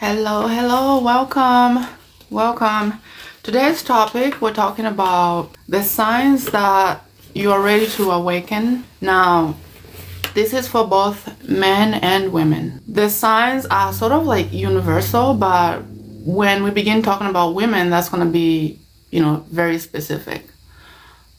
Hello, welcome. Today's topic, we're talking about the signs that you are ready to awaken. Now, this is for both men and women. The signs are sort of like universal, but when we begin talking about women, that's going to be, very specific.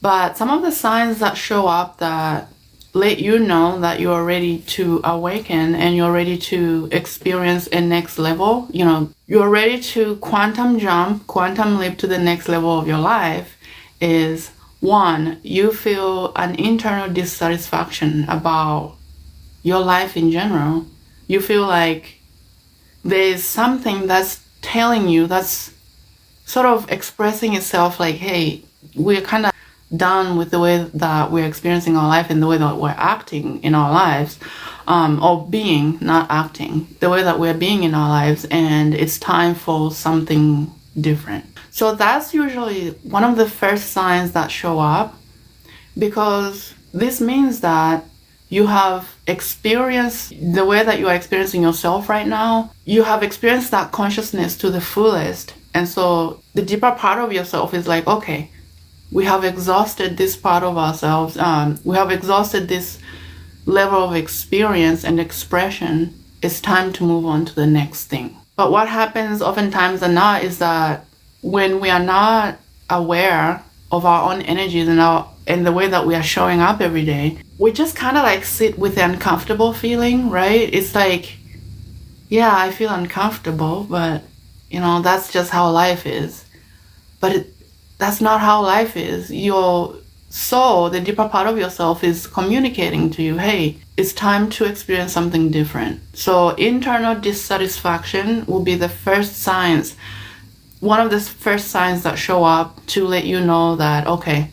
But some of the signs that show up that let you know that you are ready to awaken and you're ready to experience a next level, you're ready to quantum leap to the next level of your life is one, you feel an internal dissatisfaction about your life in general. You feel like there's something that's telling you, that's sort of expressing itself like, hey, we're kind of done with the way that we're experiencing our life and the way that we're acting in our lives, or being, not acting, the way that we're being in our lives, and it's time for something different. So that's usually one of the first signs that show up, because this means that you have experienced the way that you are experiencing yourself right now. You have experienced that consciousness to the fullest. And so the deeper part of yourself is like, okay, we have exhausted this part of ourselves. We have exhausted this level of experience and expression. It's time to move on to the next thing. But what happens oftentimes and not is that when we are not aware of our own energies and the way that we are showing up every day, we just kind of like sit with the uncomfortable feeling, right? It's like, yeah, I feel uncomfortable, but that's just how life is. But that's not how life is. Your soul, the deeper part of yourself, is communicating to you, hey, it's time to experience something different. So internal dissatisfaction will be the first signs, one of the first signs that show up to let you know that, okay,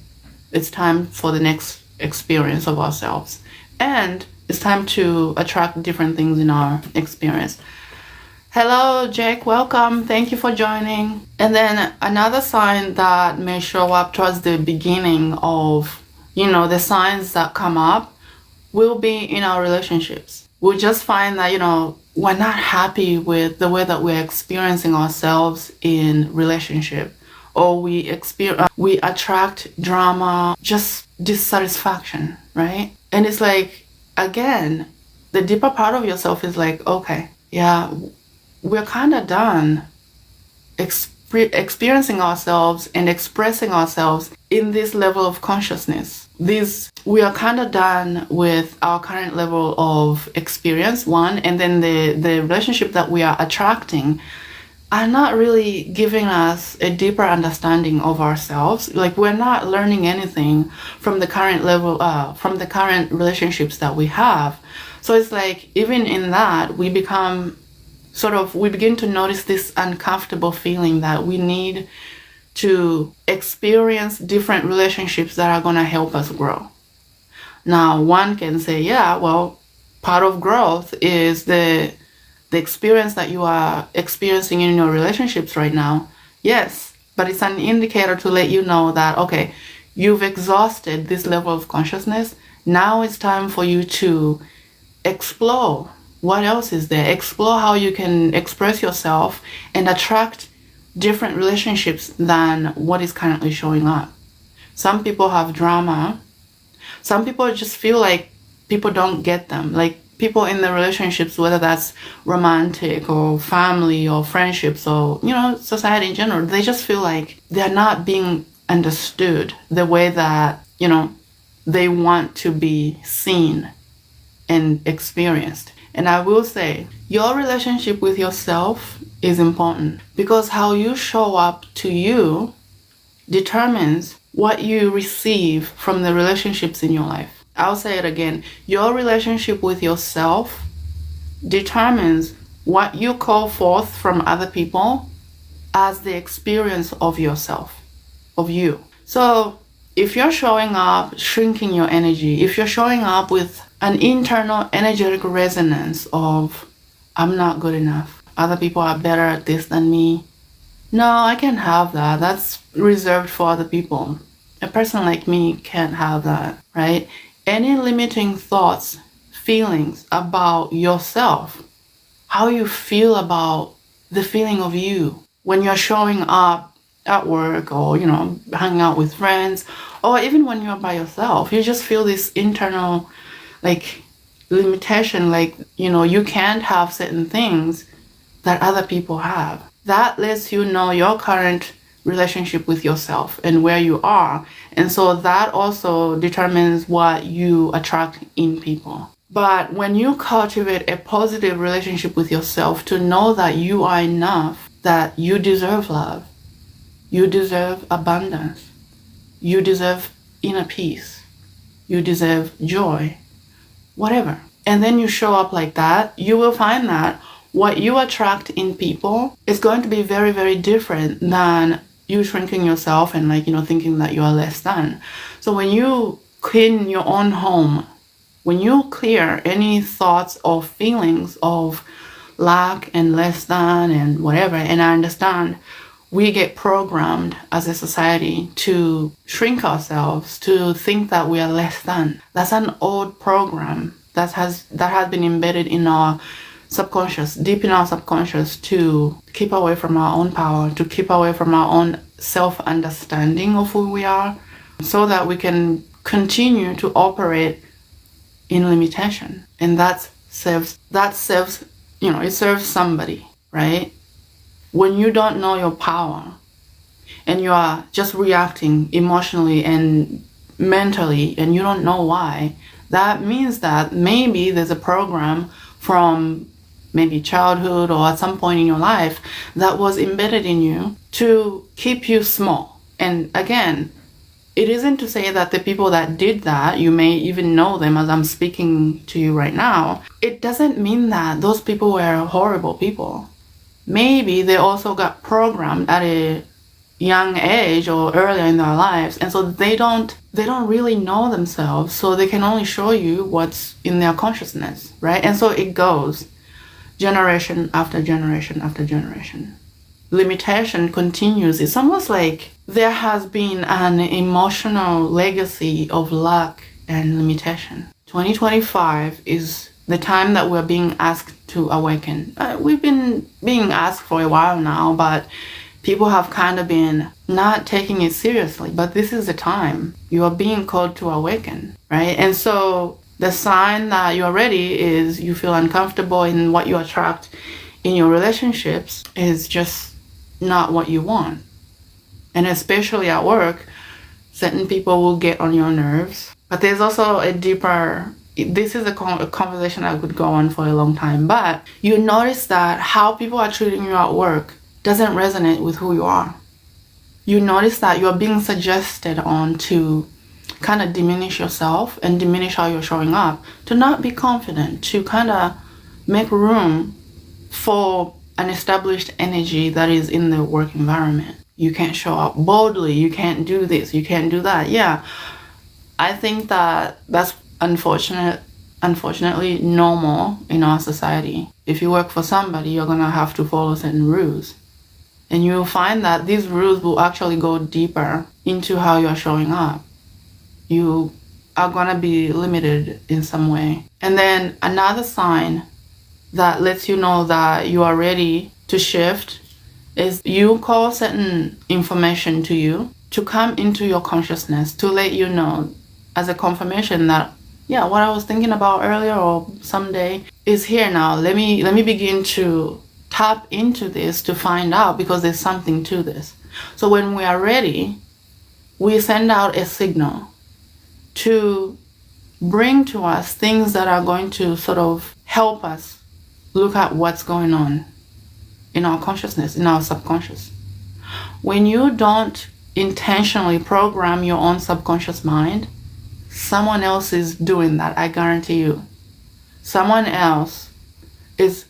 it's time for the next experience of ourselves. And it's time to attract different things in our experience. Hello, Jake. Welcome. Thank you for joining. And then another sign that may show up towards the beginning of, the signs that come up will be in our relationships. We'll just find that, we're not happy with the way that we're experiencing ourselves in relationship, or we attract drama, just dissatisfaction, right? And it's like, again, the deeper part of yourself is like, okay, yeah, we're kind of done experiencing ourselves and expressing ourselves in this level of consciousness. We are kind of done with our current level of experience, one, and then the relationship that we are attracting are not really giving us a deeper understanding of ourselves. Like, we're not learning anything from the current level, from the current relationships that we have. So it's like, even in that, we begin to notice this uncomfortable feeling that we need to experience different relationships that are going to help us grow. Now, one can say, yeah, well, part of growth is the experience that you are experiencing in your relationships right now. Yes, but it's an indicator to let you know that, okay, you've exhausted this level of consciousness. Now it's time for you to explore what else is there. Explore how you can express yourself and attract different relationships than what is currently showing up. Some people have drama. Some people just feel like people don't get them. Like, people in the relationships, whether that's romantic or family or friendships or, society in general, they just feel like they're not being understood the way that, they want to be seen and experienced. And I will say, your relationship with yourself is important, because how you show up to you determines what you receive from the relationships in your life. I'll say it again. Your relationship with yourself determines what you call forth from other people as the experience of yourself, of you. So if you're showing up shrinking your energy, if you're showing up with an internal energetic resonance of, I'm not good enough, other people are better at this than me, no, I can't have that. That's reserved for other people. A person like me can't have that, right? Any limiting thoughts, feelings about yourself, how you feel about the feeling of you when you're showing up at work, or hanging out with friends, or even when you're by yourself. You just feel this internal limitation, you can't have certain things that other people have. That lets you know your current relationship with yourself and where you are. And so that also determines what you attract in people. But when you cultivate a positive relationship with yourself, to know that you are enough, that you deserve love, you deserve abundance, you deserve inner peace, you deserve joy, whatever. And then you show up like that, you will find that what you attract in people is going to be very, very different than you shrinking yourself and thinking that you are less than. So when you clean your own home, when you clear any thoughts or feelings of lack and less than and whatever, and I understand we get programmed as a society to shrink ourselves, to think that we are less than. That's an old program that has been embedded in our subconscious, deep in our subconscious, to keep away from our own power, to keep away from our own self-understanding of who we are, so that we can continue to operate in limitation. And it serves somebody, right? When you don't know your power and you are just reacting emotionally and mentally and you don't know why, that means that maybe there's a program from maybe childhood or at some point in your life that was embedded in you to keep you small. And again, it isn't to say that the people that did that, you may even know them as I'm speaking to you right now. It doesn't mean that those people were horrible people. Maybe they also got programmed at a young age or earlier in their lives, and so they don't really know themselves, so they can only show you what's in their consciousness, right? And so it goes generation after generation after generation. Limitation continues. It's almost like there has been an emotional legacy of lack and limitation. 2025 is the time that we're being asked to awaken. We've been being asked for a while now, but people have kind of been not taking it seriously. But this is the time. You are being called to awaken, right? And so the sign that you're ready is you feel uncomfortable in what you attract in your relationships is just not what you want. And especially at work, certain people will get on your nerves. But there's also a deeper, this is a conversation I could go on for a long time, but you notice that how people are treating you at work doesn't resonate with who you are. You notice that you're being suggested on to kind of diminish yourself and diminish how you're showing up, to not be confident, to kind of make room for an established energy that is in the work environment. You can't show up boldly, you can't do this, you can't do that. Yeah, I think that's unfortunately normal in our society. If you work for somebody, you're gonna have to follow certain rules. And you'll find that these rules will actually go deeper into how you're showing up. You are gonna be limited in some way. And then another sign that lets you know that you are ready to shift is you call certain information to you to come into your consciousness, to let you know as a confirmation that, yeah, what I was thinking about earlier or someday is here now. Let me begin to tap into this to find out, because there's something to this. So when we are ready, we send out a signal to bring to us things that are going to sort of help us look at what's going on in our consciousness, in our subconscious. When you don't intentionally program your own subconscious mind, someone else is doing that, I guarantee you. Someone else is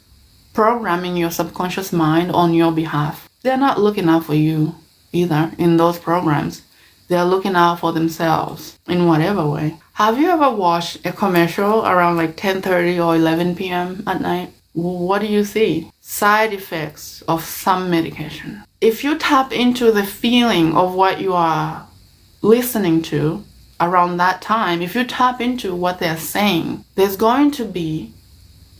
programming your subconscious mind on your behalf. They're not looking out for you either in those programs. They're looking out for themselves in whatever way. Have you ever watched a commercial around 10:30 or 11 p.m. at night? What do you see? Side effects of some medication. If you tap into the feeling of what you are listening to around that time, if you tap into what they're saying, there's going to be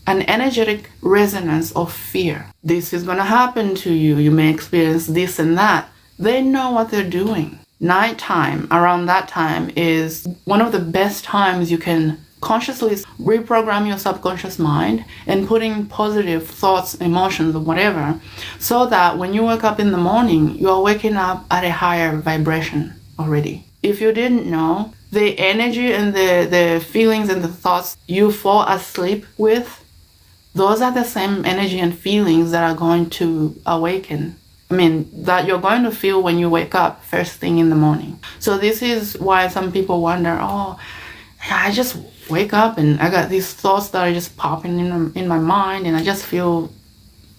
an energetic resonance of fear. This is going to happen to you. You may experience this and that. They know what they're doing. Nighttime, around that time, is one of the best times you can consciously reprogram your subconscious mind and put in positive thoughts, emotions, or whatever, so that when you wake up in the morning, you are waking up at a higher vibration already. If you didn't know, the energy and the feelings and the thoughts you fall asleep with, those are the same energy and feelings that are going to awaken. That you're going to feel when you wake up first thing in the morning. So this is why some people wonder, I just wake up and I got these thoughts that are just popping in my mind and I just feel,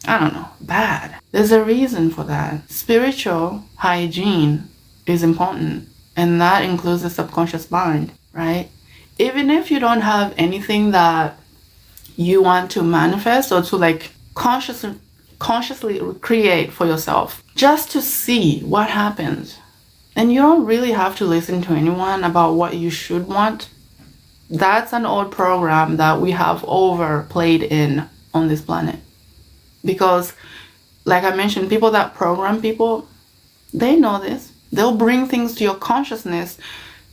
bad. There's a reason for that. Spiritual hygiene is important, and that includes the subconscious mind, right? Even if you don't have anything that you want to manifest or to consciously create for yourself, just to see what happens. And you don't really have to listen to anyone about what you should want. That's an old program that we have overplayed in on this planet. Because, like I mentioned, people that program people, they know this. They'll bring things to your consciousness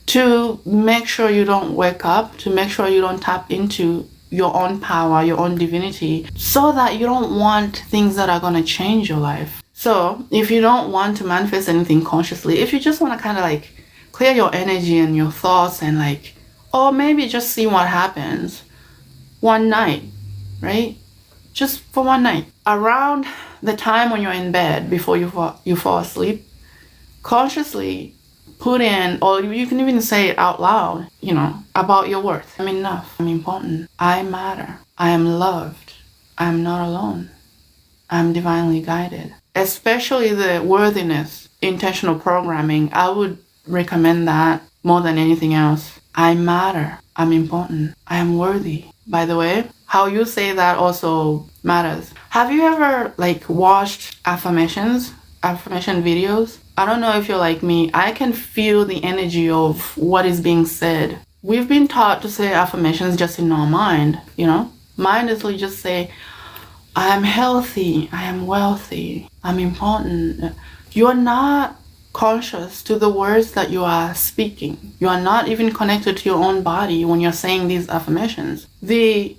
to make sure you don't wake up, to make sure you don't tap into your own power, your own divinity, so that you don't want things that are going to change your life. So if you don't want to manifest anything consciously, if you just want to kind of clear your energy and your thoughts and or maybe just see what happens one night, right? Just for one night. Around the time when you're in bed, before you fall asleep, consciously put in, or you can even say it out loud, about your worth. I'm enough. I'm important. I matter. I am loved. I'm not alone. I'm divinely guided. Especially the worthiness, intentional programming, I would recommend that more than anything else. I matter. I'm important. I am worthy. By the way, how you say that also matters. Have you ever watched affirmation videos? I don't know if you're like me. I can feel the energy of what is being said. We've been taught to say affirmations just in our mind, Mindlessly just say, I am healthy, I am wealthy, I'm important. You're not conscious to the words that you are speaking. You are not even connected to your own body when you're saying these affirmations. The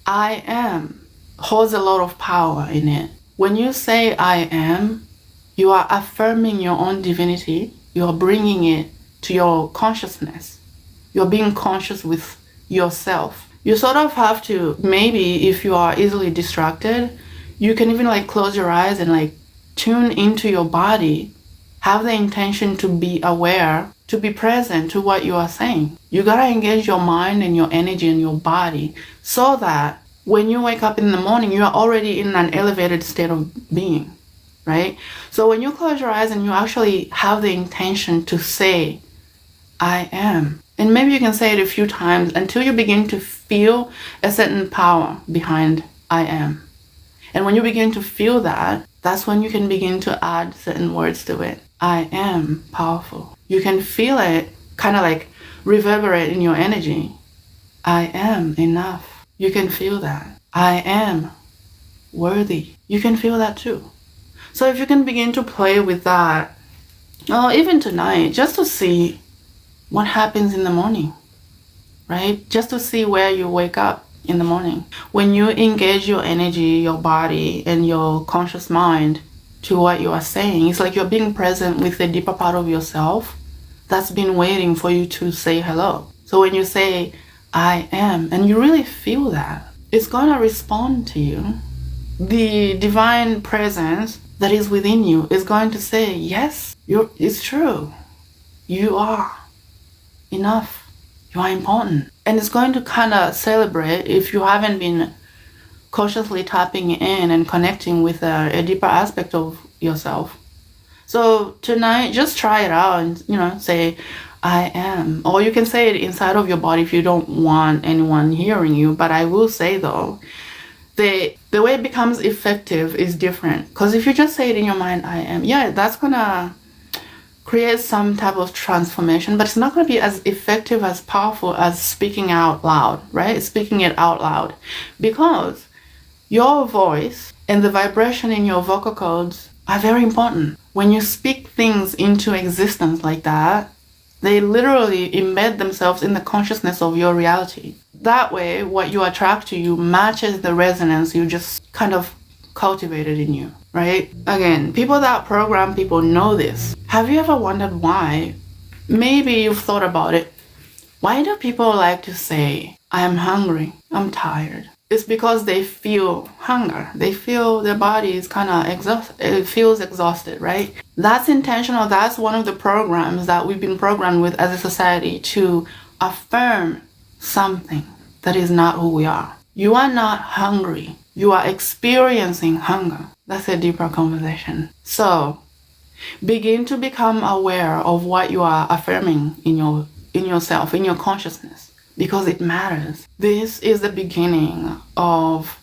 I am holds a lot of power in it. When you say I am, you are affirming your own divinity. You are bringing it to your consciousness. You're being conscious with yourself. You sort of have to, maybe if you are easily distracted, you can even close your eyes and tune into your body. Have the intention to be aware, to be present to what you are saying. You gotta engage your mind and your energy and your body so that when you wake up in the morning, you are already in an elevated state of being, right? So when you close your eyes and you actually have the intention to say, I am, and maybe you can say it a few times until you begin to feel a certain power behind I am. And when you begin to feel that, that's when you can begin to add certain words to it. I am powerful. You can feel it kind of reverberate in your energy. I am enough. You can feel that. I am worthy. You can feel that too. So if you can begin to play with that, even tonight, just to see what happens in the morning, right? Just to see where you wake up in the morning. When you engage your energy, your body, and your conscious mind to what you are saying, it's like you're being present with the deeper part of yourself that's been waiting for you to say hello. So when you say, I am, and you really feel that, it's going to respond to you. The divine presence that is within you is going to say, yes, it's true. You are enough. You are important. And it's going to kind of celebrate if you haven't been consciously tapping in and connecting with a deeper aspect of yourself. So tonight, just try it out and, say, I am. Or you can say it inside of your body if you don't want anyone hearing you. But I will say, though, the way it becomes effective is different. Because if you just say it in your mind, I am, that's going to create some type of transformation, but it's not going to be as effective, as powerful as speaking out loud, right? Speaking it out loud. Because your voice and the vibration in your vocal cords are very important. When you speak things into existence like that, they literally embed themselves in the consciousness of your reality. That way, what you attract to you matches the resonance you just kind of cultivated in you, right? Again, people that program people know this. Have you ever wondered why? Maybe you've thought about it. Why do people like to say, I am hungry, I'm tired? It's because they feel hunger. They feel their body is kind of exhausted. It feels exhausted, right? That's intentional. That's one of the programs that we've been programmed with as a society to affirm something that is not who we are. You are not hungry. You are experiencing hunger. That's a deeper conversation. So begin to become aware of what you are affirming in yourself, in your consciousness. Because it matters. This is the beginning of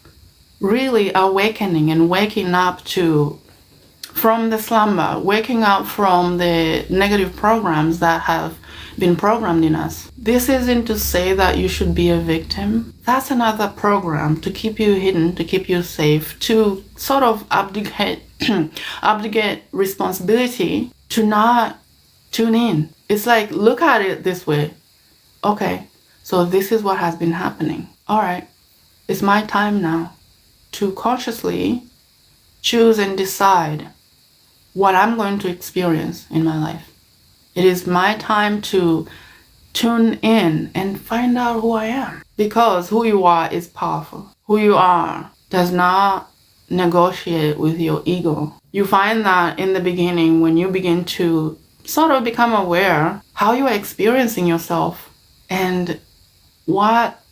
really awakening and waking up from the slumber, waking up from the negative programs that have been programmed in us. This isn't to say that you should be a victim. That's another program to keep you hidden, to keep you safe, to sort of abdicate responsibility, to not tune in. It's like, look at it this way. Okay. So this is what has been happening. All right, it's my time now to consciously choose and decide what I'm going to experience in my life. It is my time to tune in and find out who I am. Because who you are is powerful. Who you are does not negotiate with your ego. You find that in the beginning when you begin to sort of become aware how you are experiencing yourself and what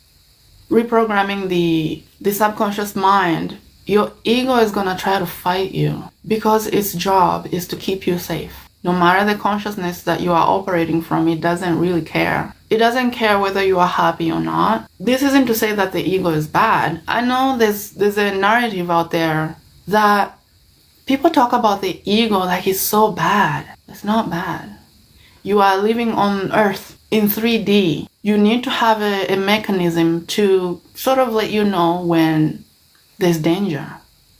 reprogramming the subconscious mind, your ego is going to try to fight you because its job is to keep you safe. No matter the consciousness that you are operating from, it doesn't really care. It doesn't care whether you are happy or not. This isn't to say that the ego is bad. I know there's a narrative out there that people talk about the ego like it's so bad. It's not bad. You are living on Earth in 3D. You need to have a mechanism to sort of let you know when there's danger.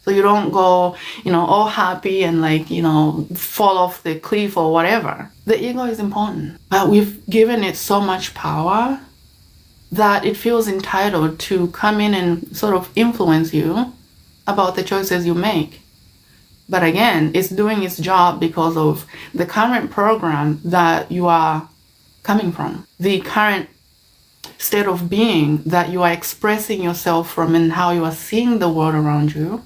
So you don't go, all happy and fall off the cliff or whatever. The ego is important. But we've given it so much power that it feels entitled to come in and sort of influence you about the choices you make. But again, it's doing its job because of the current program that you are coming from, the current state of being that you are expressing yourself from, and how you are seeing the world around you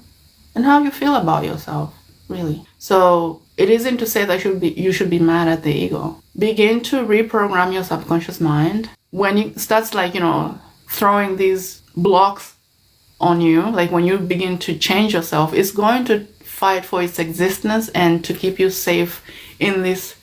and how you feel about yourself, really. So it isn't to say that you should be mad at the ego. Begin to reprogram your subconscious mind. When it starts throwing these blocks on you, like when you begin to change yourself, it's going to fight for its existence and to keep you safe in this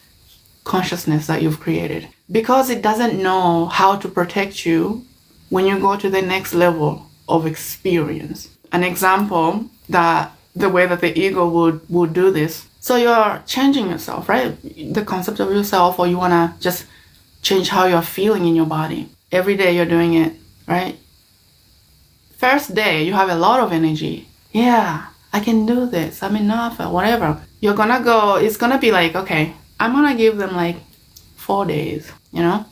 consciousness that you've created. Because it doesn't know how to protect you when you go to the next level of experience. An example that the way that the ego would do this. So you're changing yourself, right? The concept of yourself, or you want to just change how you're feeling in your body. Every day you're doing it, right? First day, you have a lot of energy. Yeah, I can do this. I'm enough, or whatever. You're going to go, it's going to be like, okay, I'm going to give them 4 days,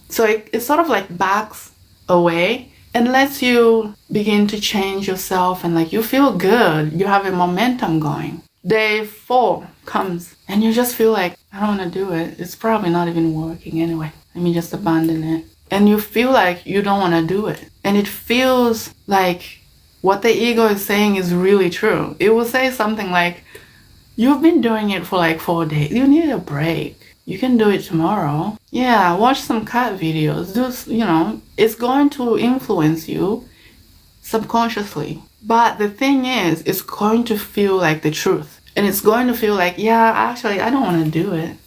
So it sort of backs away and lets you begin to change yourself, and you feel good. You have a momentum going. Day 4 comes and you just feel like, I don't want to do it. It's probably not even working anyway. Let me just abandon it. And you feel like you don't want to do it. And it feels like what the ego is saying is really true. It will say something like, you've been doing it for 4 days. You need a break. You can do it tomorrow. Yeah, watch some cat videos. It's going to influence you subconsciously. But the thing is, it's going to feel like the truth. And it's going to feel like, yeah, actually, I don't want to do it.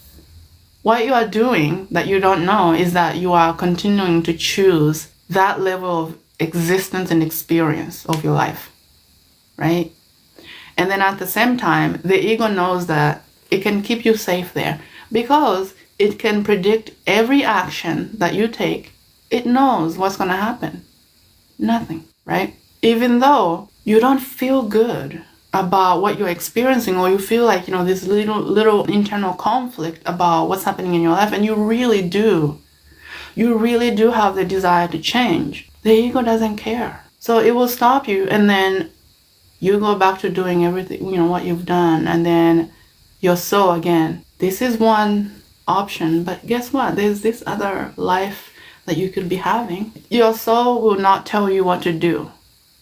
What you are doing that you don't know is that you are continuing to choose that level of existence and experience of your life, right? And then at the same time, the ego knows that it can keep you safe there. Because it can predict every action that you take. It knows what's going to happen. Nothing, right? Even though you don't feel good about what you're experiencing, or you feel like, this little internal conflict about what's happening in your life, and you really do have the desire to change, the ego doesn't care. So it will stop you, and then you go back to doing everything, what you've done, and then your soul again. This is one option, but guess what? There's this other life that you could be having. Your soul will not tell you what to do.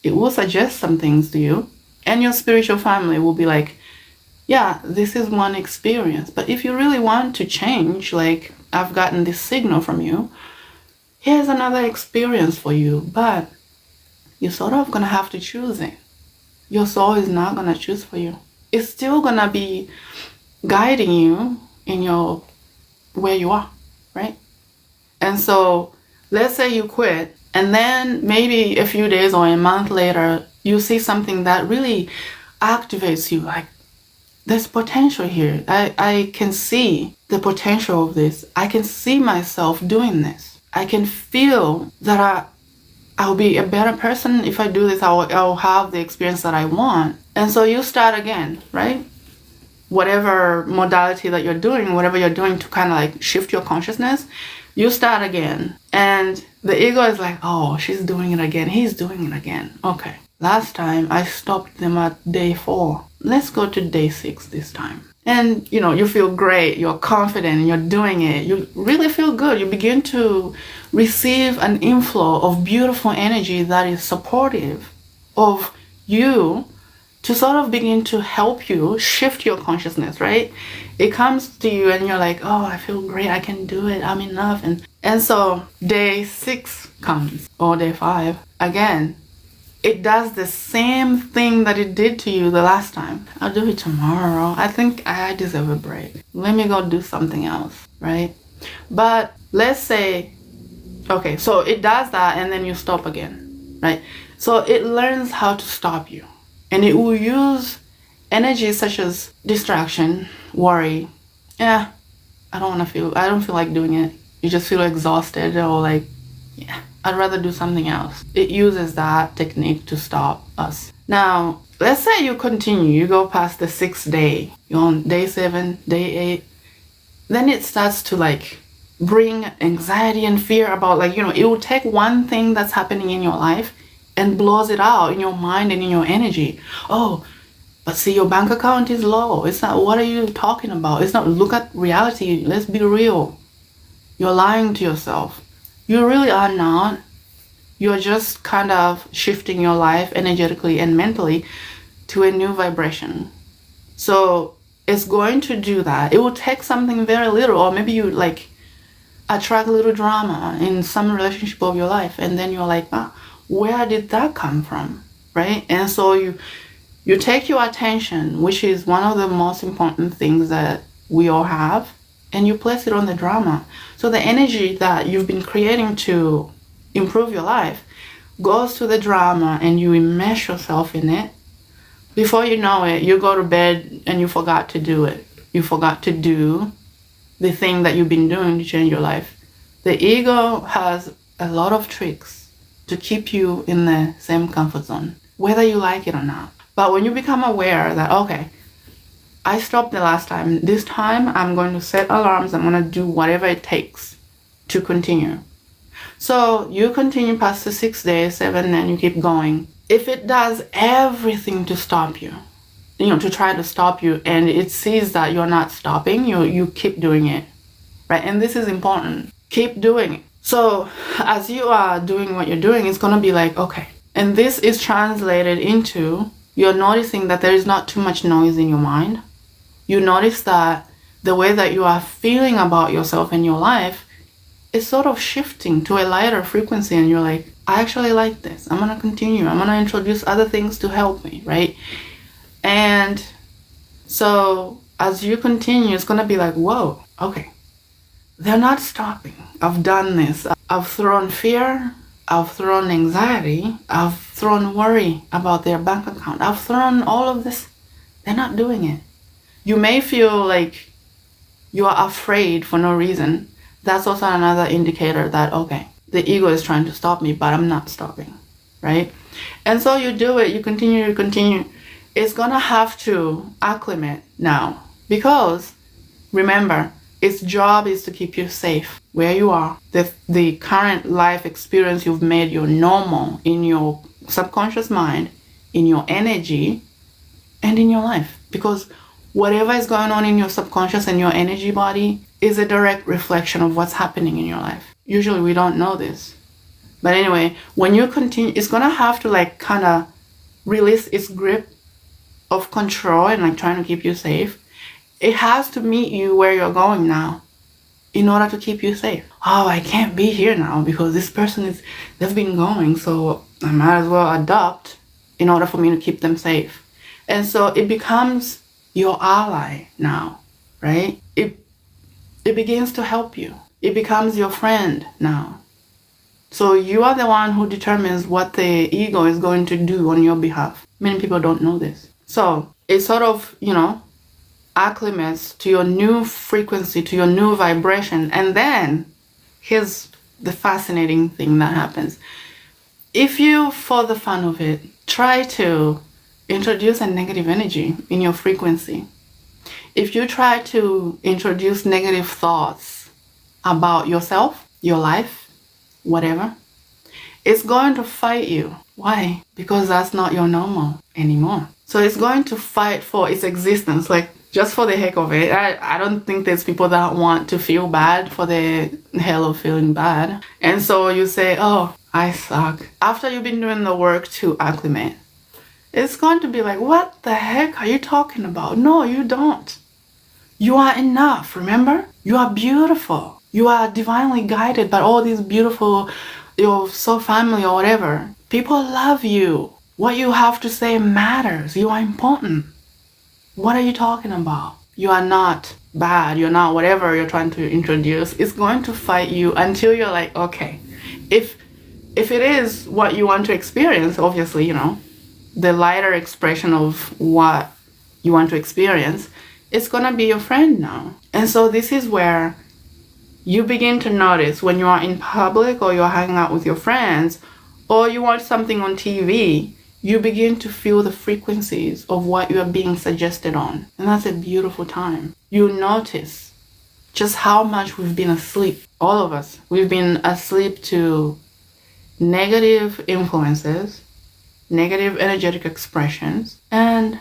It will suggest some things to you, and your spiritual family will be like, yeah, this is one experience, but if you really want to change, like, I've gotten this signal from you, here's another experience for you, but you're sort of gonna have to choose it. Your soul is not gonna choose for you. It's still gonna be guiding you in where you are, right? And so let's say you quit, and then maybe a few days or a month later, you see something that really activates you, like, there's potential here. I can see the potential of this. I can see myself doing this. I can feel that I'll be a better person if I do this. I'll have the experience that I want. And so you start again, right? Whatever modality that you're doing, whatever you're doing to kind of like shift your consciousness, you start again. And the ego is like, oh, she's doing it again. He's doing it again. Okay. Last time I stopped them at day 4. Let's go to day 6 this time. And, you feel great. You're confident and you're doing it. You really feel good. You begin to receive an inflow of beautiful energy that is supportive of you, to sort of begin to help you shift your consciousness, right? It comes to you and you're like, oh, I feel great. I can do it. I'm enough. And so day 6 comes, or day 5. Again, it does the same thing that it did to you the last time. I'll do it tomorrow. I think I deserve a break. Let me go do something else, right? But let's say, okay, so it does that and then you stop again, right? So it learns how to stop you. And it will use energy such as distraction, worry. Yeah, I don't feel like doing it. You just feel exhausted, or like, yeah, I'd rather do something else. It uses that technique to stop us. Now, let's say you continue, you go past the 6th day, you're on day 7, day 8. Then it starts to like bring anxiety and fear about, like, it will take one thing that's happening in your life and blows it out in your mind and in your energy. Oh, but see, your bank account is low. It's not, what are you talking about? It's not, look at reality. Let's be real. You're lying to yourself. You really are not. You're just kind of shifting your life energetically and mentally to a new vibration. So it's going to do that. It will take something very little, or maybe you like attract a little drama in some relationship of your life, and then you're like, where did that come from, right? And so you take your attention, which is one of the most important things that we all have, and you place it on the drama. So the energy that you've been creating to improve your life goes to the drama, and you immerse yourself in it. Before you know it, you go to bed and you forgot to do it. You forgot to do the thing that you've been doing to change your life. The ego has a lot of tricks to keep you in the same comfort zone, whether you like it or not. But when you become aware that, okay, I stopped the last time, this time I'm going to set alarms, I'm going to do whatever it takes to continue. So you continue past the 6th day, 7, and you keep going. If it does everything to stop you, to try to stop you, and it sees that you're not stopping, you keep doing it, right? And this is important. Keep doing it. So as you are doing what you're doing, it's going to be like, okay. And this is translated into, you're noticing that there is not too much noise in your mind. You notice that the way that you are feeling about yourself and your life is sort of shifting to a lighter frequency, and you're like, I actually like this. I'm going to continue. I'm going to introduce other things to help me, right? And so as you continue, it's going to be like, whoa, okay. They're not stopping. I've done this. I've thrown fear. I've thrown anxiety. I've thrown worry about their bank account. I've thrown all of this. They're not doing it. You may feel like you are afraid for no reason, that's also another indicator that, okay, the ego is trying to stop me, but I'm not stopping, right? And so you do it, you continue. It's gonna have to acclimate now, because remember, its job is to keep you safe where you are. The current life experience you've made your normal in your subconscious mind, in your energy, and in your life. Because whatever is going on in your subconscious and your energy body is a direct reflection of what's happening in your life. Usually we don't know this. But anyway, when you continue, it's gonna have to like kind of release its grip of control and like trying to keep you safe. It has to meet you where you're going now in order to keep you safe. Oh, I can't be here now because this person they've been going, so I might as well adopt in order for me to keep them safe. And so it becomes your ally now, right? It begins to help you. It becomes your friend now. So you are the one who determines what the ego is going to do on your behalf. Many people don't know this. So it sort of, acclimates to your new frequency, to your new vibration. And then here's the fascinating thing that happens. If you, for the fun of it, try to introduce a negative energy in your frequency, if you try to introduce negative thoughts about yourself, your life, whatever, it's going to fight you. Why? Because that's not your normal anymore. So it's going to fight for its existence, like just for the heck of it. I don't think there's people that want to feel bad for the hell of feeling bad. And so you say, oh, I suck. After you've been doing the work to acclimate, it's going to be like, what the heck are you talking about? No, you don't. You are enough, remember? You are beautiful. You are divinely guided by all these beautiful, you're so family or whatever. People love you. What you have to say matters. You are important. What are you talking about? You are not bad. You're not whatever you're trying to introduce. It's going to fight you until you're like, okay, if it is what you want to experience, obviously, the lighter expression of what you want to experience, it's going to be your friend now. And so this is where you begin to notice when you are in public or you're hanging out with your friends or you watch something on TV, you begin to feel the frequencies of what you are being suggested on. And that's a beautiful time. You notice just how much we've been asleep. All of us. We've been asleep to negative influences, negative energetic expressions, and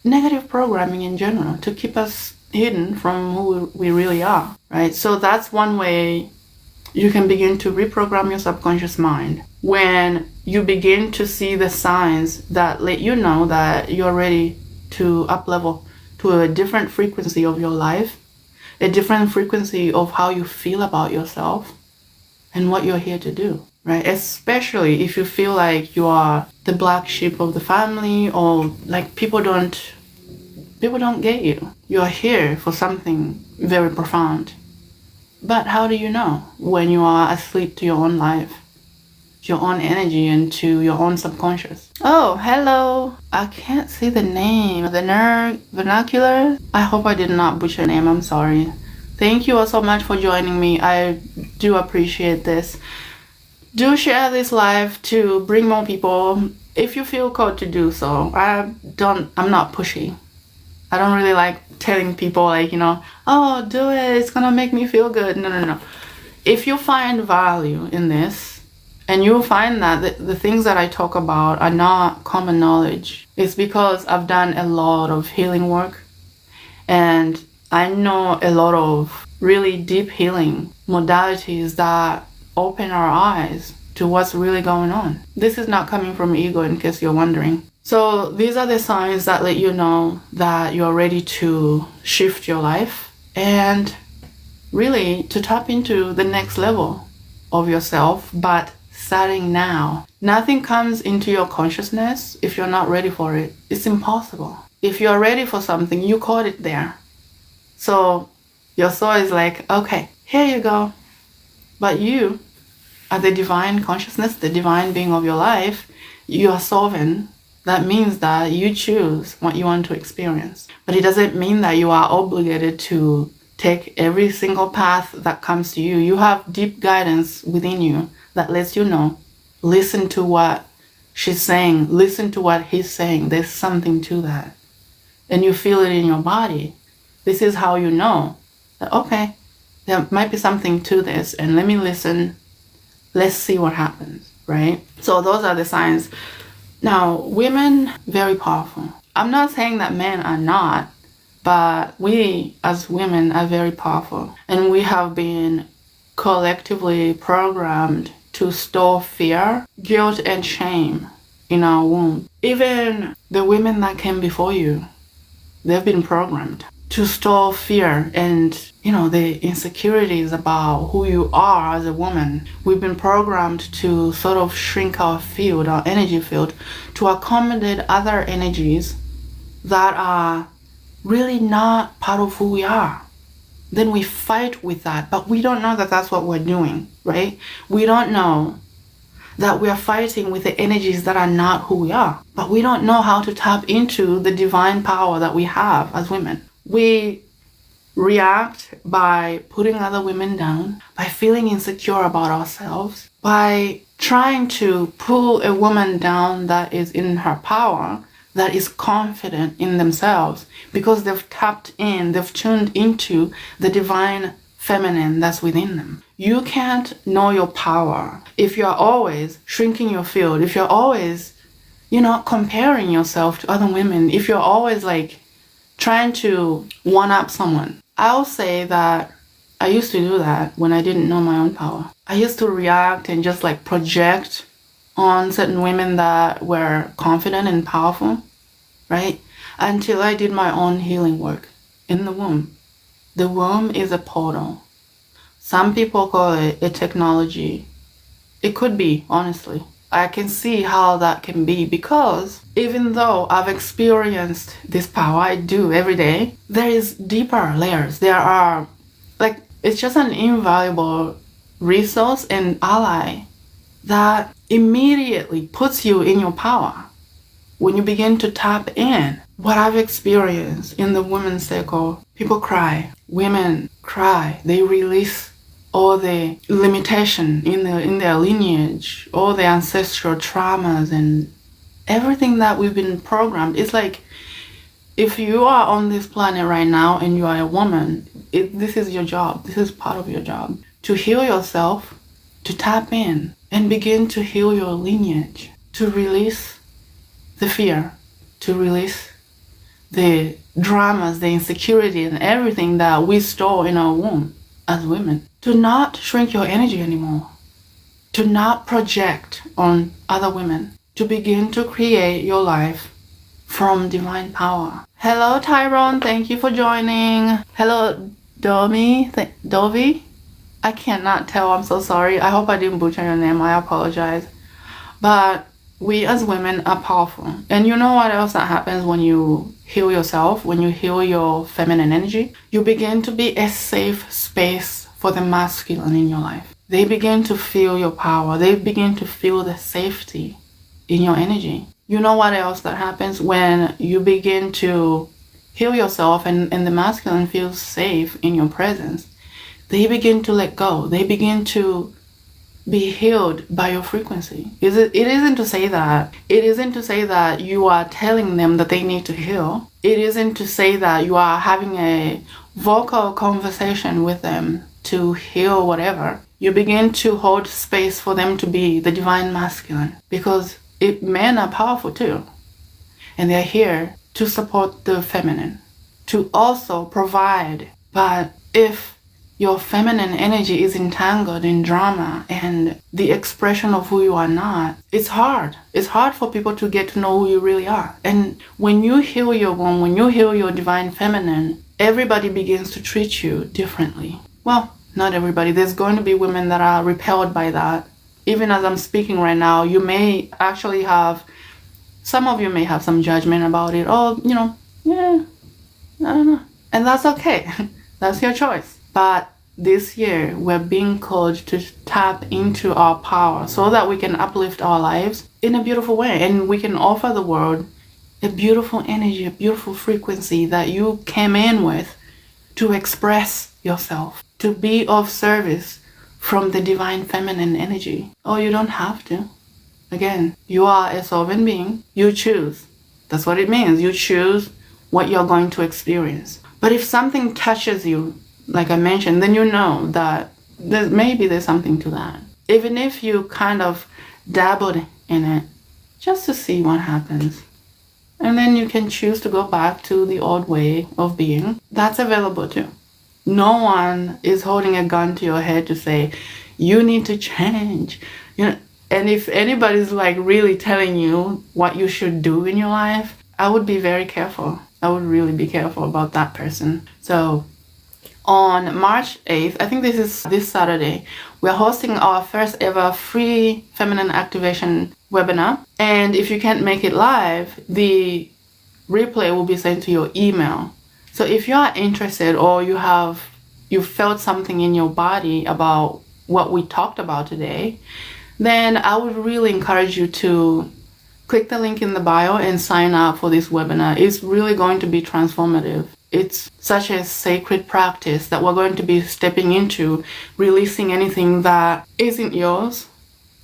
negative programming in general to keep us hidden from who we really are, right? So that's one way you can begin to reprogram your subconscious mind. When you begin to see the signs that let you know that you're ready to up level to a different frequency of your life, a different frequency of how you feel about yourself and what you're here to do, right? Especially if you feel like you are the black sheep of the family or like people don't get you. You're here for something very profound. But how do you know when you are asleep to your own life, your own energy, and to your own subconscious? Oh, hello. I can't see the name. The vernacular. I hope I did not butcher your name. I'm sorry. Thank you all so much for joining me. I do appreciate this. Do share this live to bring more people if you feel called to do so. I'm not pushy. I don't really like telling people like, oh, do it, it's gonna make me feel good. No. If you find value in this and you find that the things that I talk about are not common knowledge, it's because I've done a lot of healing work and I know a lot of really deep healing modalities that open our eyes to what's really going on. This is not coming from ego, in case you're wondering. So these are the signs that let you know that you're ready to shift your life and really to tap into the next level of yourself, but starting now. Nothing comes into your consciousness if you're not ready for it. It's impossible. If you're ready for something, you caught it there. So your soul is like, okay, here you go. But you are the divine consciousness, the divine being of your life. You are sovereign. That means that you choose what you want to experience. But it doesn't mean that you are obligated to take every single path that comes to you. You have deep guidance within you that lets you know. Listen to what she's saying. Listen to what he's saying. There's something to that. And you feel it in your body. This is how you know that, okay, there might be something to this, and let me listen. Let's see what happens, right? So those are the signs. Now, women, very powerful. I'm not saying that men are not, but we as women are very powerful. And we have been collectively programmed to store fear, guilt, and shame in our womb. Even the women that came before you, they've been programmed to store fear and, the insecurities about who you are as a woman. We've been programmed to sort of shrink our field, our energy field, to accommodate other energies that are really not part of who we are. Then we fight with that, but we don't know that that's what we're doing, right? We don't know that we are fighting with the energies that are not who we are, but we don't know how to tap into the divine power that we have as women. We react by putting other women down, by feeling insecure about ourselves, by trying to pull a woman down that is in her power, that is confident in themselves, because they've tapped in, they've tuned into the divine feminine that's within them. You can't know your power if you're always shrinking your field, if you're always, comparing yourself to other women, if you're always trying to one-up someone. I'll say that I used to do that when I didn't know my own power. I used to react and just project on certain women that were confident and powerful, right? Until I did my own healing work in the womb. The womb is a portal. Some people call it a technology. It could be, honestly. I can see how that can be, because even though I've experienced this power, I do every day, there is deeper layers. There are, it's just an invaluable resource and ally that immediately puts you in your power when you begin to tap in. What I've experienced in the women's circle, people cry, women cry, they release all the limitation in their lineage, all the ancestral traumas and everything that we've been programmed. It's like, if you are on this planet right now and you are a woman, this is your job. This is part of your job. To heal yourself, to tap in and begin to heal your lineage, to release the fear, to release the dramas, the insecurity and everything that we store in our womb as women. To not shrink your energy anymore. To not project on other women. To begin to create your life from divine power. Hello Tyrone, thank you for joining. Hello Dovi. I cannot tell, I'm so sorry. I hope I didn't butcher your name, I apologize. But we as women are powerful. And you know what else that happens when you heal yourself, when you heal your feminine energy? You begin to be a safe space for the masculine in your life. They begin to feel your power. They begin to feel the safety in your energy. You know what else that happens when you begin to heal yourself and the masculine feels safe in your presence? They begin to let go. They begin to be healed by your frequency. It isn't to say that you are telling them that they need to heal. It isn't to say that you are having a vocal conversation with them to heal whatever. You begin to hold space for them to be the divine masculine, because men are powerful too, and they're here to support the feminine, to also provide. But if your feminine energy is entangled in drama and the expression of who you are not, it's hard. It's hard for people to get to know who you really are. And when you heal your womb, when you heal your divine feminine, everybody begins to treat you differently. Well, not everybody. There's going to be women that are repelled by that. Even as I'm speaking right now, you may actually have, some of you may have some judgment about it. Oh, I don't know. And that's okay. That's your choice. But this year, we're being called to tap into our power so that we can uplift our lives in a beautiful way. And we can offer the world a beautiful energy, a beautiful frequency that you came in with to express yourself, to be of service from the divine feminine energy. Oh, you don't have to. Again, you are a sovereign being. You choose. That's what it means. You choose what you're going to experience. But if something touches you, like I mentioned, then you know that there's something to that. Even if you kind of dabbled in it, just to see what happens. And then you can choose to go back to the old way of being. That's available too. No one is holding a gun to your head to say, you need to change. And if anybody's like really telling you what you should do in your life, I would be very careful. I would really be careful about that person. So on March 8th, I think this is this Saturday, we're hosting our first ever free feminine activation webinar. And if you can't make it live, the replay will be sent to your email. So if you are interested or you felt something in your body about what we talked about today, then I would really encourage you to click the link in the bio and sign up for this webinar. It's really going to be transformative. It's such a sacred practice that we're going to be stepping into, releasing anything that isn't yours,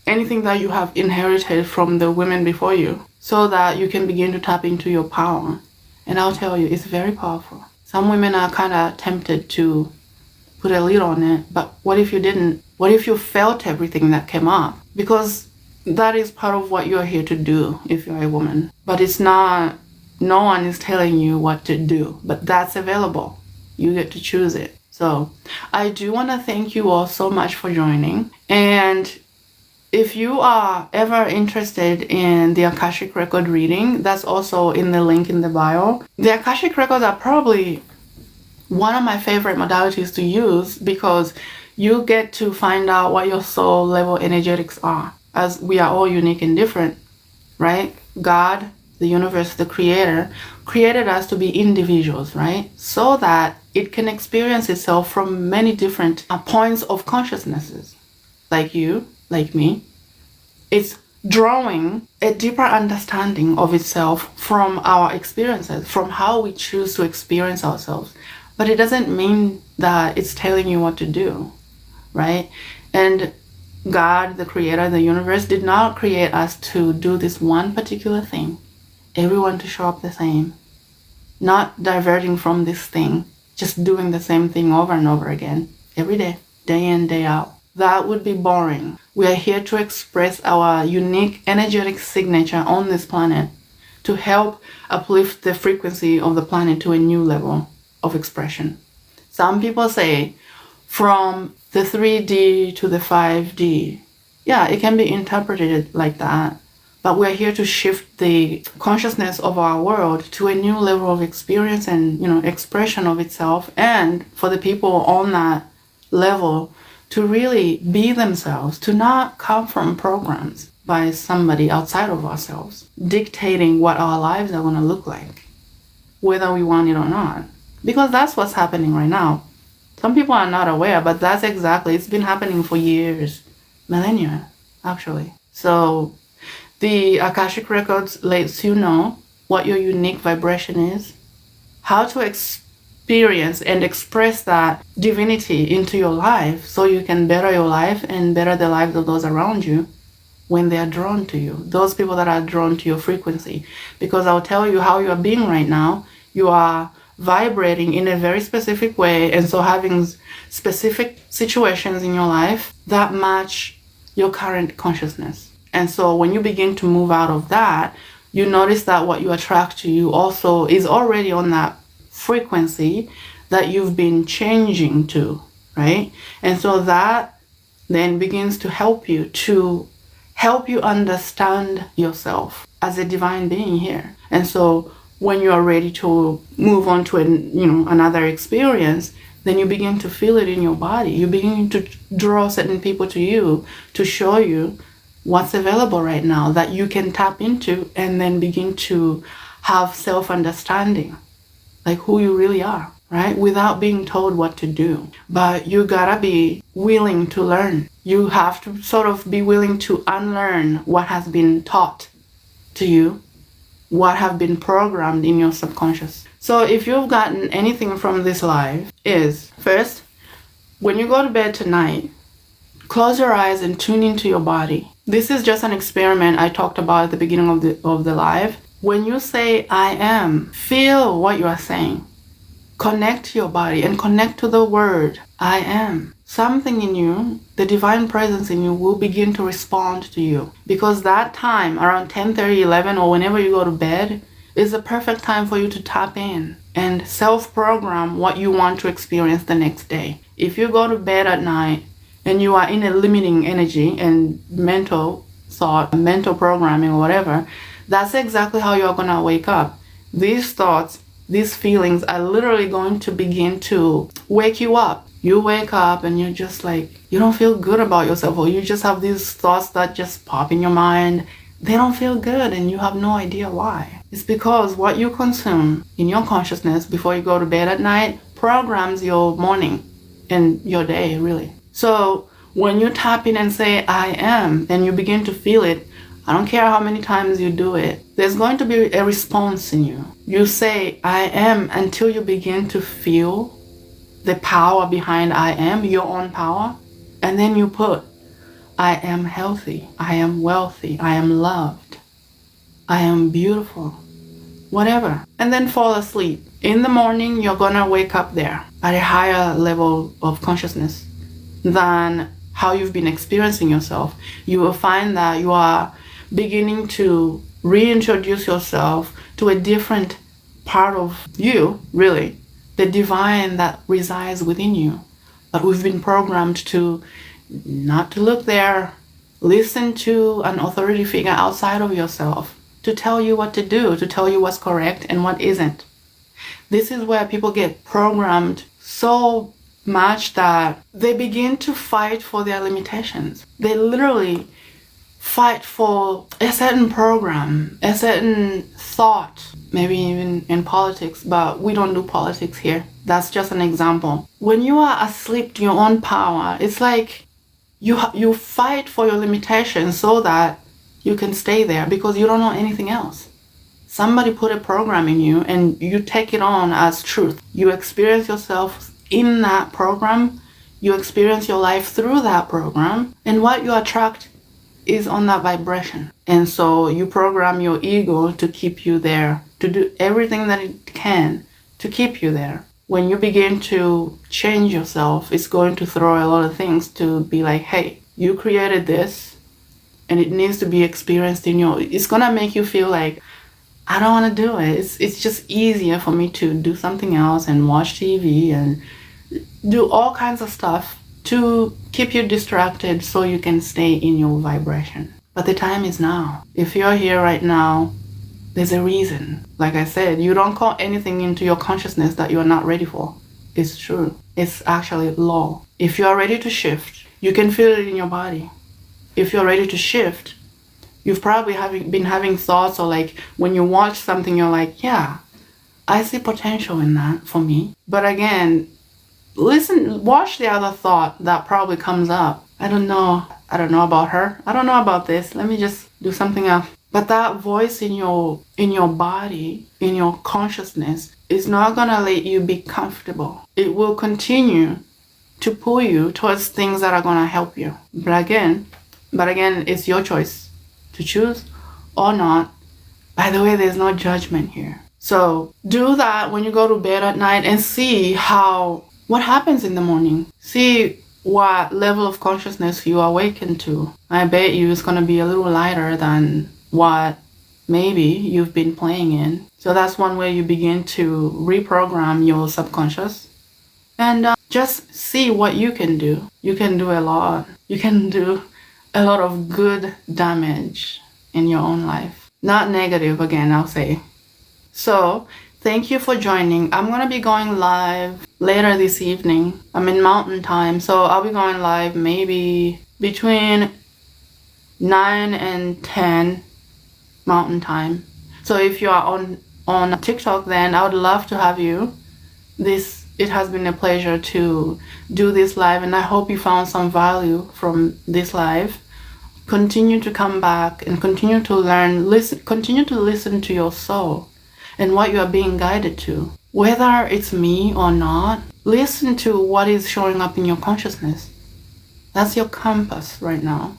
anything that you have inherited from the women before you, so that you can begin to tap into your power. And I'll tell you, it's very powerful. Some women are kind of tempted to put a lid on it, but what if you didn't? What if you felt everything that came up? Because that is part of what you're here to do if you're a woman. But it's not, no one is telling you what to do, but that's available. You get to choose it. So I do want to thank you all so much for joining. And if you are ever interested in the Akashic Record Reading, that's also in the link in the bio. The Akashic Records are probably one of my favorite modalities to use because you get to find out what your soul level energetics are, as we are all unique and different, right? God, the universe, the creator, created us to be individuals, right? So that it can experience itself from many different points of consciousnesses, like you, like me. It's drawing a deeper understanding of itself from our experiences, from how we choose to experience ourselves. But it doesn't mean that it's telling you what to do, right? And God, the creator, the universe, did not create us to do this one particular thing. Everyone to show up the same. Not diverting from this thing. Just doing the same thing over and over again. Every day. Day in, day out. That would be boring. We are here to express our unique energetic signature on this planet to help uplift the frequency of the planet to a new level of expression. Some people say from the 3D to the 5D. Yeah, it can be interpreted like that. But we're here to shift the consciousness of our world to a new level of experience and, expression of itself. And for the people on that level to really be themselves, to not come from programs by somebody outside of ourselves, dictating what our lives are going to look like, whether we want it or not. Because that's what's happening right now. Some people are not aware, but that's exactly, it's been happening for years, millennia, actually. So the Akashic Records lets you know what your unique vibration is, how to experience and express that divinity into your life so you can better your life and better the lives of those around you when they are drawn to you, those people that are drawn to your frequency. Because I'll tell you how you are being right now, you are vibrating in a very specific way, and so having specific situations in your life that match your current consciousness. And so when you begin to move out of that, you notice that what you attract to you also is already on that frequency that you've been changing to, right? And so that then begins to help you understand yourself as a divine being here. And so when you are ready to move on to another experience, then you begin to feel it in your body. You begin to draw certain people to you to show you what's available right now that you can tap into, and then begin to have self-understanding, like who you really are, right? Without being told what to do. But you gotta be willing to learn. You have to sort of be willing to unlearn what has been taught to you, what have been programmed in your subconscious. So if you've gotten anything from this live, is first, when you go to bed tonight, close your eyes and tune into your body. This is just an experiment I talked about at the beginning of the live. When you say I am, feel what you are saying. Connect to your body and connect to the word I am. Something in you, the divine presence in you, will begin to respond to you. Because that time, around 10:30, 11, or whenever you go to bed, is the perfect time for you to tap in and self-program what you want to experience the next day. If you go to bed at night and you are in a limiting energy and mental thought, mental programming or whatever, that's exactly how you're going to wake up. These thoughts, these feelings are literally going to begin to wake you up. You wake up and you're just like, you don't feel good about yourself, or you just have these thoughts that just pop in your mind. They don't feel good and you have no idea why. It's because what you consume in your consciousness before you go to bed at night programs your morning and your day, really. So when you tap in and say, I am, and you begin to feel it, I don't care how many times you do it, there's going to be a response in you. You say, I am, until you begin to feel the power behind I am, your own power. And then you put, I am healthy, I am wealthy, I am loved, I am beautiful, whatever. And then fall asleep. In the morning, you're gonna wake up there at a higher level of consciousness than how you've been experiencing yourself. You will find that you are beginning to reintroduce yourself to a different part of you, really, the divine that resides within you. But we've been programmed to not to look there, listen to an authority figure outside of yourself to tell you what to do, to tell you what's correct and what isn't. This is where people get programmed so much that they begin to fight for their limitations. They literally fight for a certain program, a certain thought, maybe even in politics, but we don't do politics here. That's just an example. When you are asleep to your own power, it's like you fight for your limitations so that you can stay there because you don't know anything else. Somebody put a program in you and you take it on as truth. You experience yourself in that program. You experience your life through that program. And what you attract is on that vibration. And so you program your ego to keep you there, to do everything that it can to keep you there. When you begin to change yourself, it's going to throw a lot of things to be like, hey, you created this and it needs to be experienced in your, it's gonna make you feel like, I don't want to do it. It's just easier for me to do something else and watch TV and do all kinds of stuff to keep you distracted so you can stay in your vibration. But the time is now. If you're here right now, there's a reason. Like I said, you don't call anything into your consciousness that you're not ready for. It's true. It's actually law. If you are ready to shift, you can feel it in your body. If you're ready to shift, you've probably been having thoughts, or like when you watch something, you're like, yeah, I see potential in that for me. But again, watch the other thought that probably comes up. I don't know about her. I don't know about this. Let me just do something else. But that voice in your body, in your consciousness, is not gonna let you be comfortable. It will continue to pull you towards things that are gonna help you. But again, it's your choice to choose or not. By the way, there's no judgment here. So do that when you go to bed at night and see what happens in the morning. See what level of consciousness you awaken to. I bet you it's going to be a little lighter than what maybe you've been playing in. So that's one way you begin to reprogram your subconscious. And just see what you can do. You can do a lot. You can do a lot of good damage in your own life. Not negative, again, I'll say. So thank you for joining. I'm going to be going live later this evening. I'm in mountain time, so I'll be going live maybe between 9 and 10 mountain time. So if you are on TikTok, then I would love to have you. It has been a pleasure to do this live, and I hope you found some value from this live. Continue to come back and continue to learn, continue to listen to your soul and what you are being guided to. whether it's me or not, listen to what is showing up in your consciousness. That's your compass right now.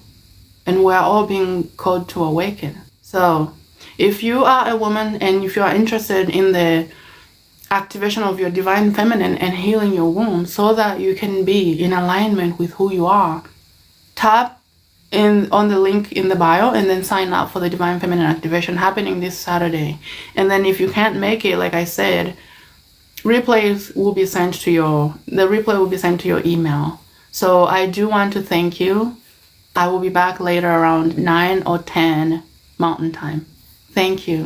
And we're all being called to awaken. So if you are a woman and if you are interested in the activation of your divine feminine and healing your womb so that you can be in alignment with who you are, tap on the link in the bio and then sign up for the divine feminine activation happening this Saturday. And then if you can't make it, like I said, the replay will be sent to your email. So I do want to thank you. I will be back later around 9 or 10 Mountain Time. Thank you.